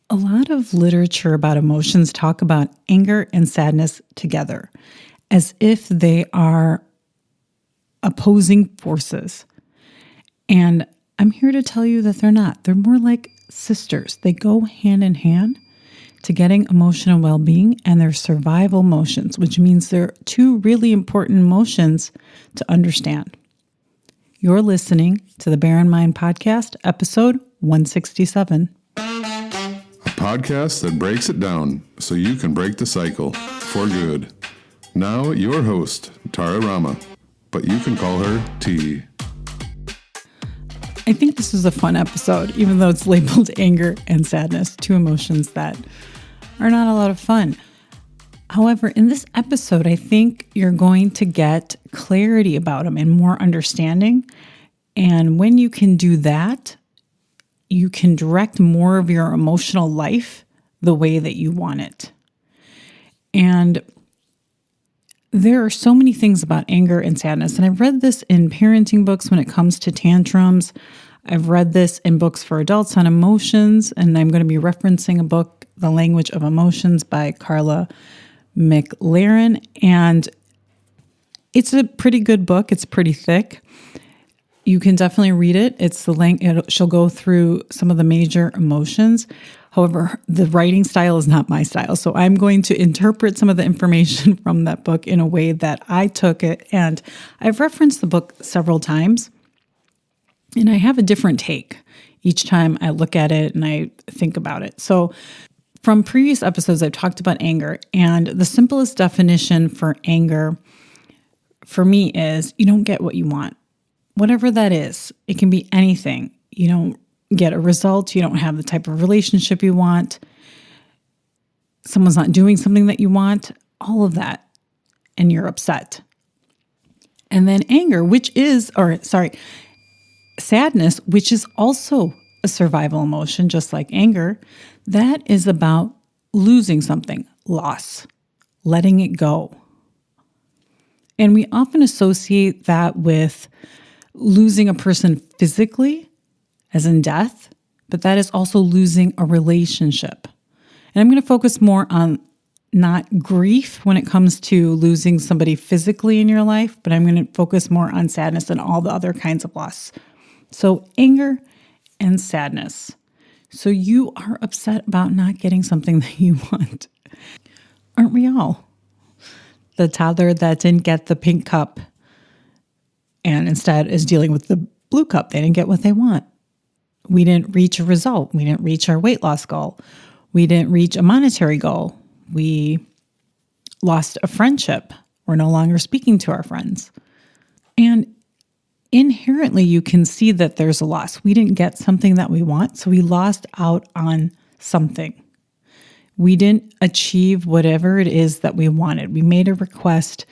A lot of literature about emotions talk about anger and sadness together, as if they are opposing forces. And I'm here to tell you that they're not. They're more like sisters. They go hand in hand to getting emotional well-being, and they're survival emotions, which means they're two really important emotions to understand. You're listening to the Bear in Mind Podcast, episode 167. A podcast that breaks it down so you can break the cycle for good. Now, your host, Tara Rama, but you can call her T. I think this is a fun episode, even though it's labeled anger and sadness, two emotions that are not a lot of fun. However, in this episode, I think you're going to get clarity about them and more understanding. And when you can do that, you can direct more of your emotional life the way that you want it. And there are so many things about anger and sadness. And I've read this in parenting books when it comes to tantrums. I've read this in books for adults on emotions. And I'm going to be referencing a book, The Language of Emotions by Carla McLaren. And it's a pretty good book. It's pretty thick. You can definitely read it. She'll go through some of the major emotions. However, the writing style is not my style. So I'm going to interpret some of the information from that book in a way that I took it. And I've referenced the book several times. And I have a different take each time I look at it and I think about it. So from previous episodes, I've talked about anger. And the simplest definition for anger for me is you don't get what you want. Whatever that is, it can be anything. You don't get a result. You don't have the type of relationship you want. Someone's not doing something that you want. All of that. And you're upset. And then sadness, which is also a survival emotion, just like anger, that is about losing something, loss, letting it go. And we often associate that with losing a person physically, as in death, but that is also losing a relationship. And I'm going to focus more on not grief when it comes to losing somebody physically in your life, but I'm going to focus more on sadness and all the other kinds of loss. So anger and sadness. So you are upset about not getting something that you want. Aren't we all? The toddler that didn't get the pink cup and instead is dealing with the blue cup. They didn't get what they want. We didn't reach a result. We didn't reach our weight loss goal. We didn't reach a monetary goal. We lost a friendship. We're no longer speaking to our friends. And inherently, you can see that there's a loss. We didn't get something that we want, so we lost out on something. We didn't achieve whatever it is that we wanted. We made a request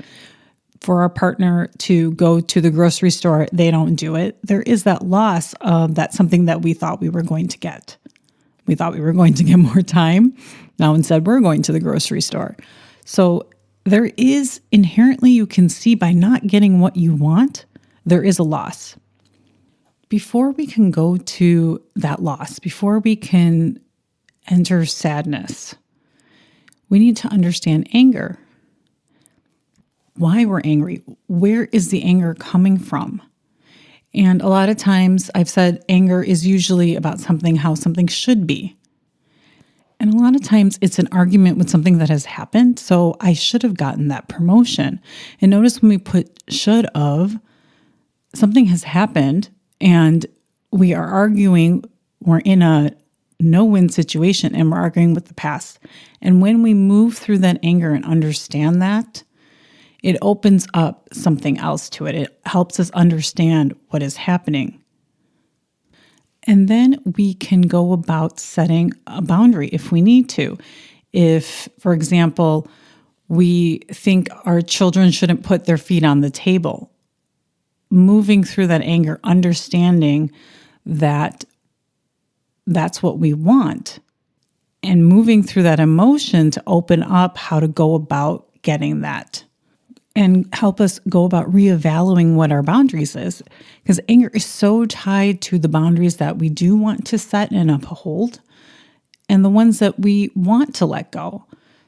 for our partner to go to the grocery store. They don't do it. There is that loss of that something that we thought we were going to get. We thought we were going to get more time. Now instead, we're going to the grocery store. So there is inherently, you can see by not getting what you want, there is a loss. Before we can go to that loss, before we can enter sadness, we need to understand anger. Why we're angry. Where is the anger coming from? And a lot of times I've said anger is usually about something, how something should be. And a lot of times it's an argument with something that has happened. So I should have gotten that promotion. And notice when we put should have, something has happened and we are arguing, we're in a no-win situation and we're arguing with the past. And when we move through that anger and understand that, it opens up something else to it. It helps us understand what is happening. And then we can go about setting a boundary if we need to. If, for example, we think our children shouldn't put their feet on the table, moving through that anger, understanding that that's what we want, and moving through that emotion to open up how to go about getting that. And help us go about reevaluating what our boundaries is. Because anger is so tied to the boundaries that we do want to set and uphold. and the ones that we want to let go.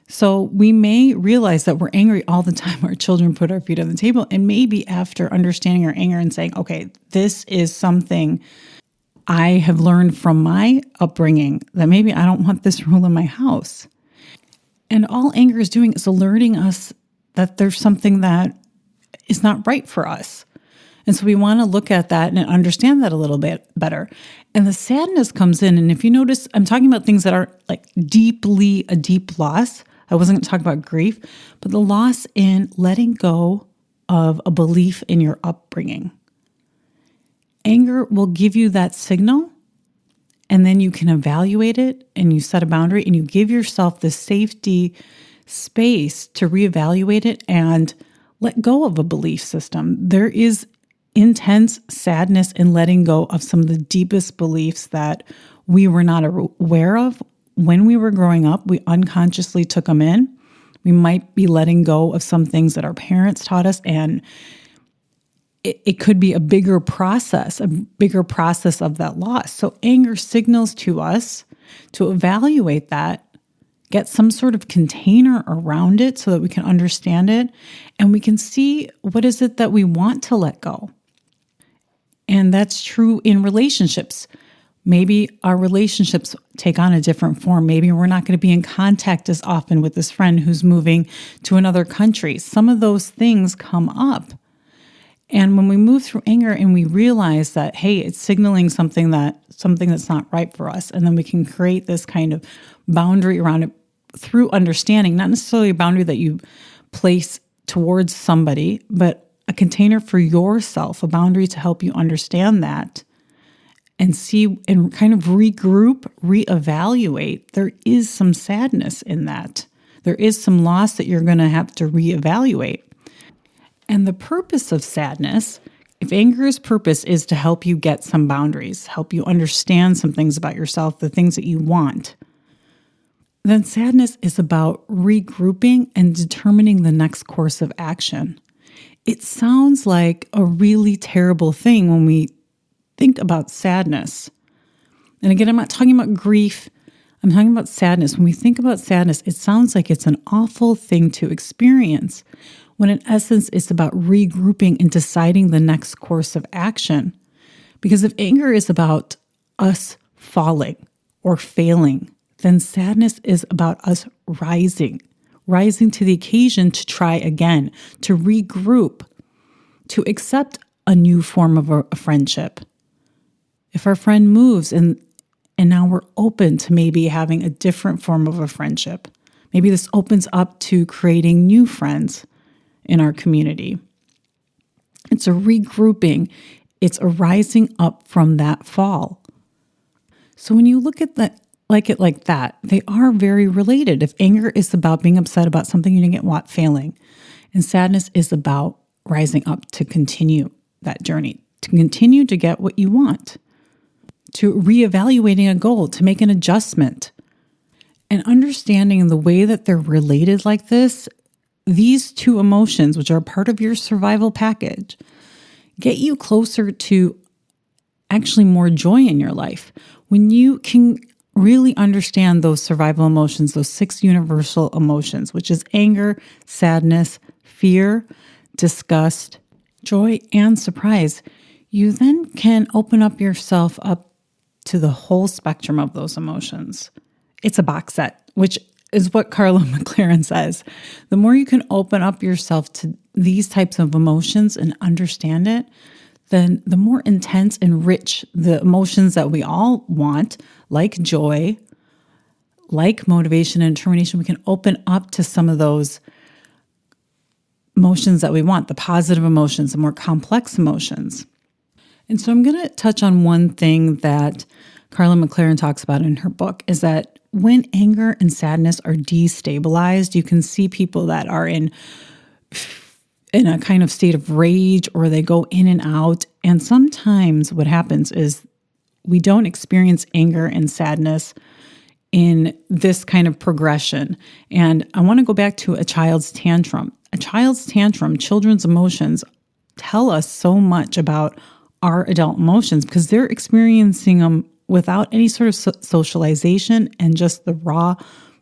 So we may realize that we're angry all the time our children put our feet on the table. And maybe after understanding our anger and saying, okay, this is something I have learned from my upbringing, that maybe I don't want this rule in my house. And all anger is doing is alerting us that there's something that is not right for us. And so we want to look at that and understand that a little bit better. And the sadness comes in. And if you notice, I'm talking about things that are like deeply a deep loss. I wasn't going to talk about grief, but the loss in letting go of a belief in your upbringing. Anger will give you that signal, and then you can evaluate it and you set a boundary and you give yourself the safety space to reevaluate it and let go of a belief system. There is intense sadness in letting go of some of the deepest beliefs that we were not aware of when we were growing up. We unconsciously took them in. We might be letting go of some things that our parents taught us, and it could be a bigger process of that loss. So anger signals to us to evaluate that, get some sort of container around it so that we can understand it, and we can see what is it that we want to let go. And that's true in relationships. Maybe our relationships take on a different form. Maybe we're not going to be in contact as often with this friend who's moving to another country. Some of those things come up. And when we move through anger and we realize that, hey, it's signaling something that's not right for us, and then we can create this kind of boundary around it through understanding, not necessarily a boundary that you place towards somebody, but a container for yourself, a boundary to help you understand that and see and kind of regroup, reevaluate. There is some sadness in that. There is some loss that you're going to have to reevaluate. And the purpose of sadness, if anger's purpose is to help you get some boundaries, help you understand some things about yourself, the things that you want, then sadness is about regrouping and determining the next course of action. It sounds like a really terrible thing when we think about sadness. And again, I'm not talking about grief. I'm talking about sadness. When we think about sadness, it sounds like it's an awful thing to experience, when in essence, it's about regrouping and deciding the next course of action. Because if anger is about us falling or failing, then sadness is about us rising to the occasion to try again, to regroup, to accept a new form of a friendship. If our friend moves and now we're open to maybe having a different form of a friendship, maybe this opens up to creating new friends in our community. It's a regrouping. It's a rising up from that fall. So when you look at that, like that, they are very related. If anger is about being upset about something you didn't get failing, and sadness is about rising up to continue that journey, to continue to get what you want, to reevaluating a goal, to make an adjustment. And understanding the way that they're related like this, these two emotions, which are part of your survival package, get you closer to actually more joy in your life. When you can really understand those survival emotions, those 6 universal emotions, which is anger, sadness, fear, disgust, joy, and surprise, you then can open up yourself up to the whole spectrum of those emotions. It's a box set, which is what Carla McLaren says. The more you can open up yourself to these types of emotions and understand it, then the more intense and rich the emotions that we all want, like joy, like motivation and determination, we can open up to some of those emotions that we want, the positive emotions, the more complex emotions. And so I'm going to touch on one thing that Carla McLaren talks about in her book, is that when anger and sadness are destabilized, you can see people that are in a kind of state of rage, or they go in and out. And sometimes what happens is we don't experience anger and sadness in this kind of progression. And I want to go back to a child's tantrum. A child's tantrum, children's emotions, tell us so much about our adult emotions because they're experiencing them without any sort of socialization and just the raw,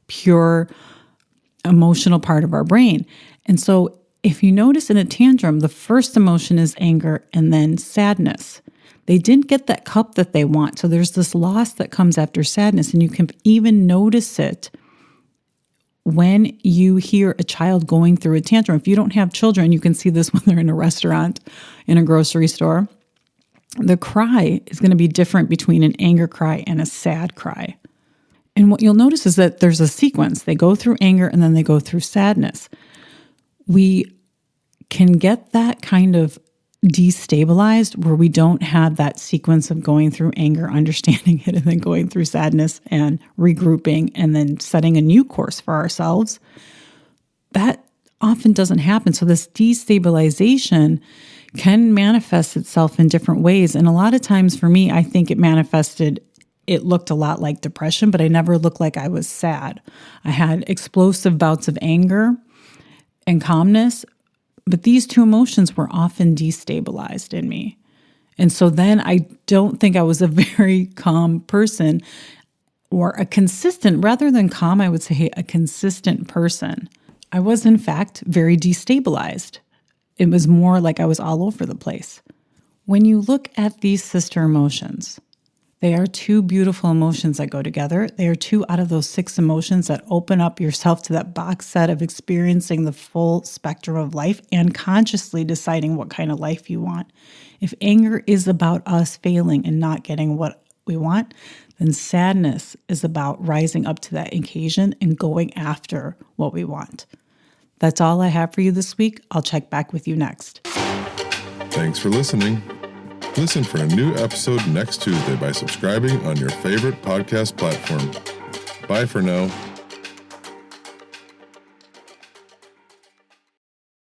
pure emotional part of our brain. And so if you notice in a tantrum, the first emotion is anger and then sadness. They didn't get that cup that they want. So there's this loss that comes after sadness. And you can even notice it when you hear a child going through a tantrum. If you don't have children, you can see this when they're in a restaurant, in a grocery store. The cry is going to be different between an anger cry and a sad cry. And what you'll notice is that there's a sequence. They go through anger and then they go through sadness. We can get that kind of destabilized where we don't have that sequence of going through anger, understanding it, and then going through sadness and regrouping and then setting a new course for ourselves. That often doesn't happen. So this destabilization can manifest itself in different ways. And a lot of times for me, I think it looked a lot like depression, but I never looked like I was sad. I had explosive bouts of anger and calmness, but these two emotions were often destabilized in me. And so then I don't think I was a very calm person, or a consistent, rather than calm, I would say a consistent person. I was, in fact, very destabilized. It was more like I was all over the place. When you look at these sister emotions, they are two beautiful emotions that go together. They are two out of those 6 emotions that open up yourself to that box set of experiencing the full spectrum of life and consciously deciding what kind of life you want. If anger is about us failing and not getting what we want, then sadness is about rising up to that occasion and going after what we want. That's all I have for you this week. I'll check back with you next. Thanks for listening. Listen for a new episode next Tuesday by subscribing on your favorite podcast platform. Bye for now.